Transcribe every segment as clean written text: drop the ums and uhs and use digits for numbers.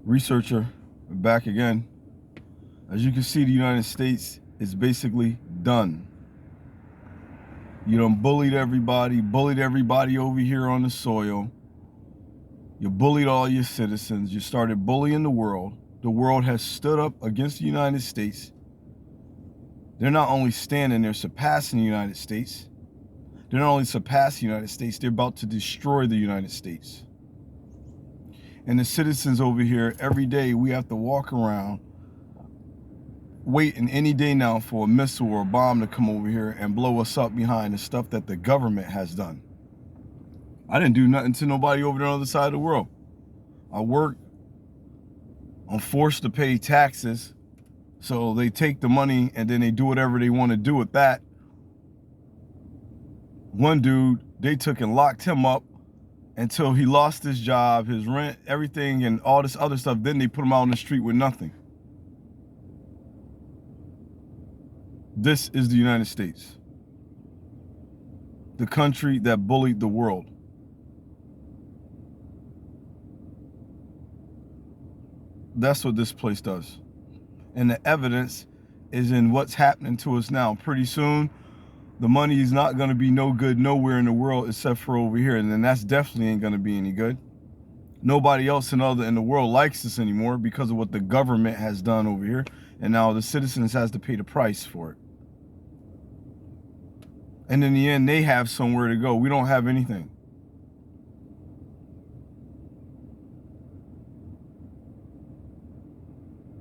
Researcher, back again. As you can see, the United States is basically done. You done bullied everybody over here on the soil. You bullied all your citizens. You started bullying the world. The world has stood up against the United States. They're not only standing, they're surpassing the United States. They're not only surpassing the United States, they're about to destroy the United States. And the citizens over here, every day we have to walk around waiting any day now for a missile or a bomb to come over here and blow us up behind the stuff that the government has done. I didn't do nothing to nobody over there on the other side of the world. I work. I'm forced to pay taxes. So they take the money and then they do whatever they want to do with that. One dude, they took and locked him up until he lost his job, his rent, everything, and all this other stuff. Then they put him out on the street with nothing. This is the United States. The country that bullied the world. That's what this place does. And the evidence is in what's happening to us now. Pretty soon, the money is not going to be no good nowhere in the world except for over here. And then that's definitely ain't going to be any good. Nobody else in the world likes us anymore because of what the government has done over here. And now the citizens has to pay the price for it. And in the end, they have somewhere to go. We don't have anything.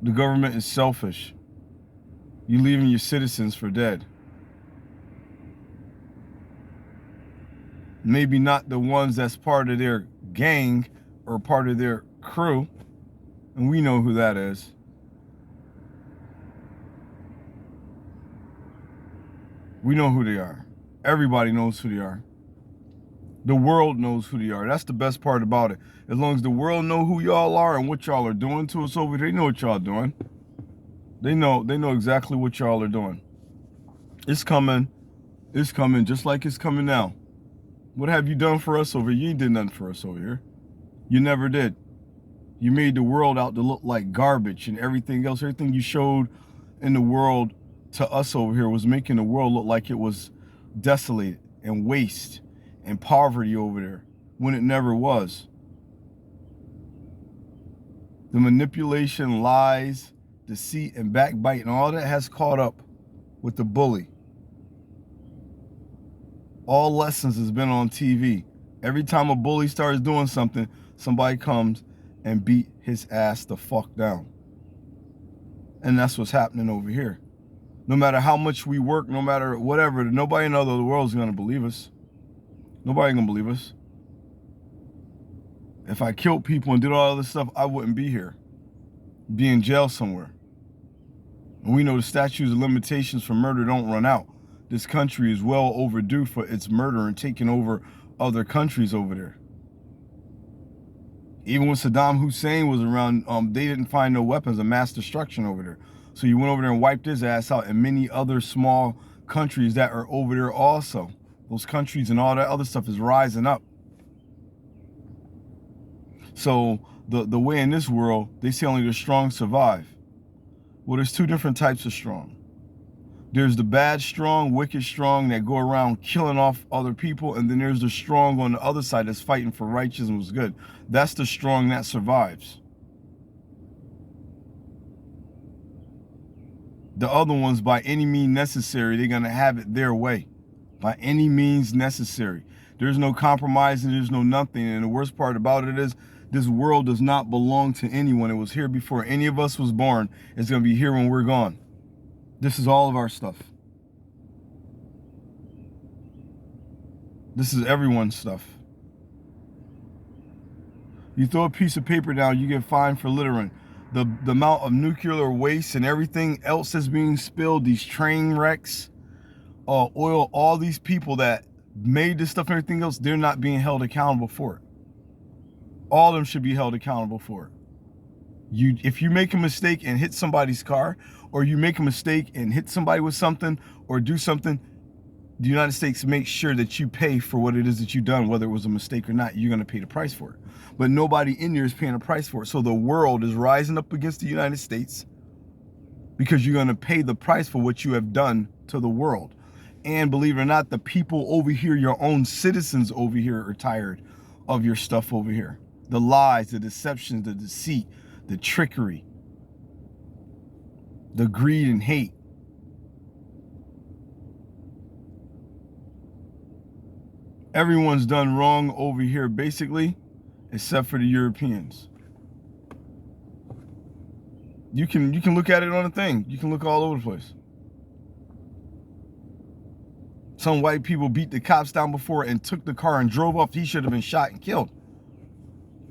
The government is selfish. You're leaving your citizens for dead. Maybe not the ones that's part of their gang or part of their crew. And we know who that is. We know who they are. Everybody knows who they are. The world knows who they are. That's the best part about it. As long as the world know who y'all are and what y'all are doing to us over there, they know what y'all doing. They know exactly what y'all are doing. It's coming. It's coming just like it's coming now. What have you done for us over here? You ain't did nothing for us over here. You never did. You made the world out to look like garbage and everything else. Everything you showed in the world to us over here was making the world look like it was desolated and waste and poverty over there when it never was. The manipulation, lies, deceit, and backbiting, all that has caught up with the bully. All lessons has been on TV. Every time a bully starts doing something, somebody comes and beat his ass the fuck down. And that's what's happening over here. No matter how much we work, no matter whatever, nobody in the other world is going to believe us. Nobody going to believe us. If I killed people and did all this stuff, I wouldn't be here. Be in jail somewhere. And we know the statutes of limitations for murder don't run out. This country is well overdue for its murder and taking over other countries over there. Even when Saddam Hussein was around, they didn't find no weapons of mass destruction over there. So you went over there and wiped his ass out, and many other small countries that are over there also. Those countries and all that other stuff is rising up. So the way in this world, they say only the strong survive. Well, there's two different types of strong. There's the bad strong, wicked strong that go around killing off other people, and then there's the strong on the other side that's fighting for righteousness and was good. That's the strong that survives. The other ones, by any means necessary, they're going to have it their way. By any means necessary. There's no compromising, there's no nothing. And the worst part about it is, this world does not belong to anyone. It was here before any of us was born. It's going to be here when we're gone. This is all of our stuff. This is everyone's stuff. You throw a piece of paper down, you get fined for littering. The amount of nuclear waste and everything else that's being spilled, these train wrecks, oil, all these people that made this stuff and everything else, they're not being held accountable for it. All of them should be held accountable for it. If you make a mistake and hit somebody's car, or you make a mistake and hit somebody with something, or do something, the United States makes sure that you pay for what it is that you've done, whether it was a mistake or not. You're going to pay the price for it. But nobody in there is paying a price for it. So the world is rising up against the United States because you're going to pay the price for what you have done to the world. And believe it or not, the people over here, your own citizens over here, are tired of your stuff over here. The lies, the deceptions, the deceit, the trickery, the greed and hate. Everyone's done wrong over here, basically, except for the Europeans. You can look at it on a thing. You can look all over the place. Some white people beat the cops down before and took the car and drove off. He should have been shot and killed.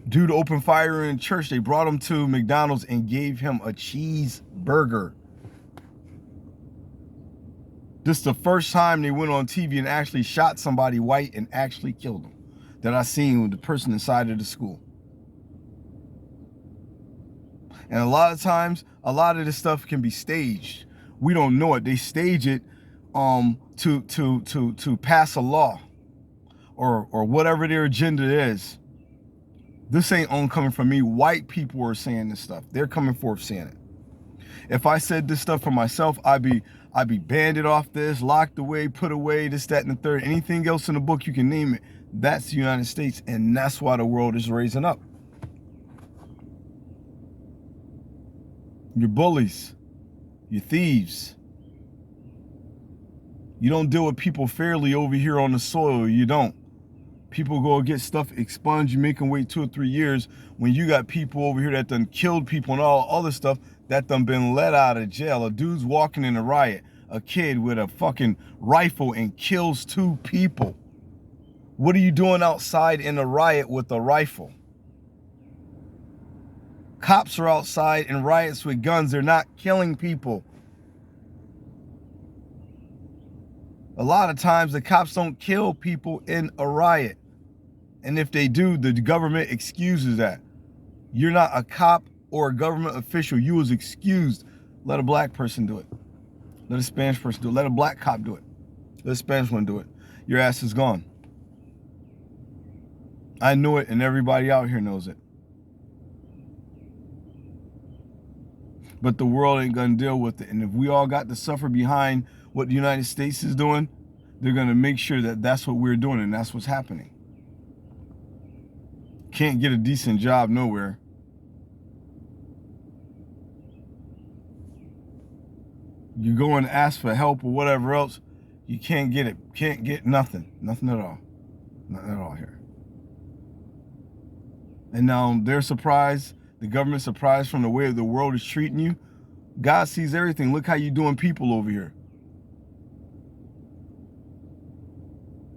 Dude opened fire in church. They brought him to McDonald's and gave him a cheeseburger. This is the first time they went on TV and actually shot somebody white and actually killed them that I seen with the person inside of the school. And a lot of times, a lot of this stuff can be staged. We don't know it. They stage it to pass a law or whatever their agenda is. This ain't on coming from me. White people are saying this stuff. They're coming forth saying it. If I said this stuff for myself, I'd be banded off this, locked away, put away, this, that, and the third. Anything else in the book, you can name it. That's the United States, and that's why the world is raising up. You're bullies. You're thieves. You don't deal with people fairly over here on the soil. You don't. People go get stuff expunged. You make them wait 2 or 3 years when you got people over here that done killed people and all other stuff that done been let out of jail. A dude's walking in a riot, a kid with a fucking rifle and kills 2 people. What are you doing outside in a riot with a rifle? Cops are outside in riots with guns. They're not killing people. A lot of times the cops don't kill people in a riot. And if they do, the government excuses that. You're not a cop or a government official. You was excused. Let a black person do it. Let a Spanish person do it. Let a black cop do it. Let a Spanish one do it. Your ass is gone. I know it, and everybody out here knows it. But the world ain't gonna deal with it. And if we all got to suffer behind what the United States is doing, they're gonna make sure that that's what we're doing, and that's what's happening. Can't get a decent job nowhere. You go and ask for help or whatever else, you can't get it. Can't get nothing. Nothing at all. Nothing at all here. And now they're surprised, the government's surprised from the way the world is treating you. God sees everything. Look how you doing people over here.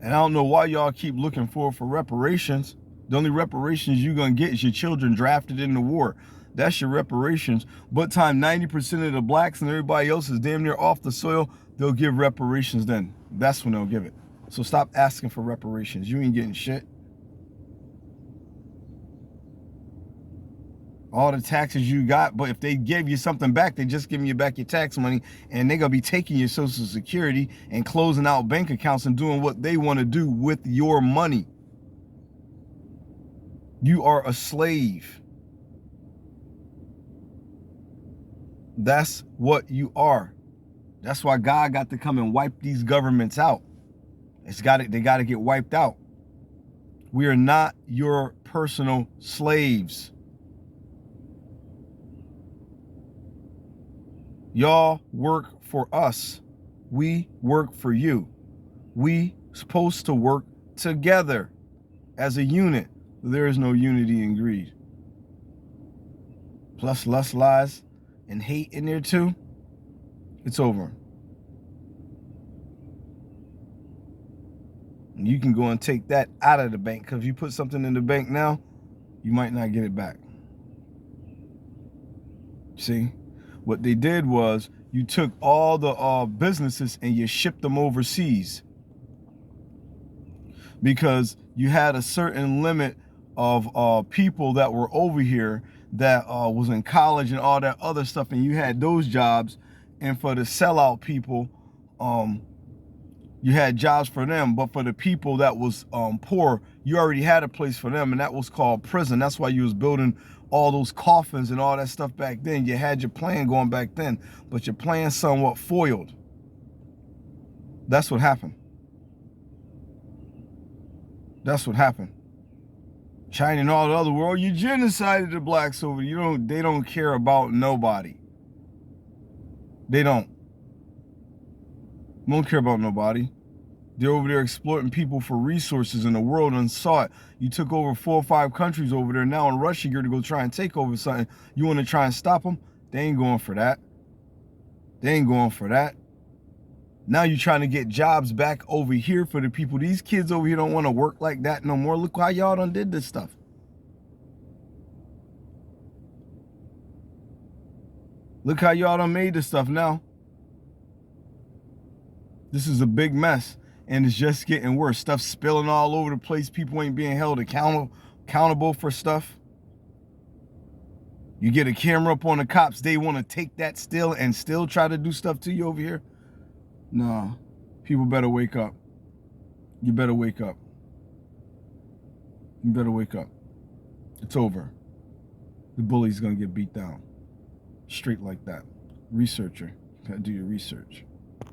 And I don't know why y'all keep looking for reparations. The only reparations you're going to get is your children drafted in the war. That's your reparations. But time 90% of the blacks and everybody else is damn near off the soil, they'll give reparations then. That's when they'll give it. So stop asking for reparations. You ain't getting shit. All the taxes you got, but if they give you something back, they just giving you back your tax money, and they're going to be taking your Social Security and closing out bank accounts and doing what they want to do with your money. You are a slave. That's what you are. That's why God got to come and wipe these governments out. They got to get wiped out. We are not your personal slaves. Y'all work for us. We work for you. We supposed to work together as a unit. There is no unity in greed. Plus lust, lies, and hate in there too. It's over. And you can go and take that out of the bank, because if you put something in the bank now, you might not get it back. See? What they did was you took all the businesses and you shipped them overseas, because you had a certain limit of people that were over here that was in college and all that other stuff, and you had those jobs. And for the sellout people, You had jobs for them, but for the people that was poor, you already had a place for them, and that was called prison. That's why you was building all those coffins and all that stuff back then. You had your plan going back then, but your plan somewhat foiled. That's what happened. That's what happened. China and all the other world, you genocided the blacks over. They don't care about nobody. They don't care about nobody. They're over there exploiting people for resources, and the world unsaw it. You took over 4 or 5 countries over there. Now in Russia, you're to go try and take over something. You want to try and stop them? They ain't going for that. They ain't going for that. Now you're trying to get jobs back over here for the people. These kids over here don't want to work like that no more. Look how y'all done did this stuff. Look how y'all done made this stuff now. This is a big mess, and it's just getting worse. Stuff spilling all over the place. People ain't being held accountable for stuff. You get a camera up on the cops, they want to take that still and still try to do stuff to you over here. Nah, people better wake up. You better wake up. You better wake up. It's over. The bully's gonna get beat down. Straight like that. Researcher, gotta do your research.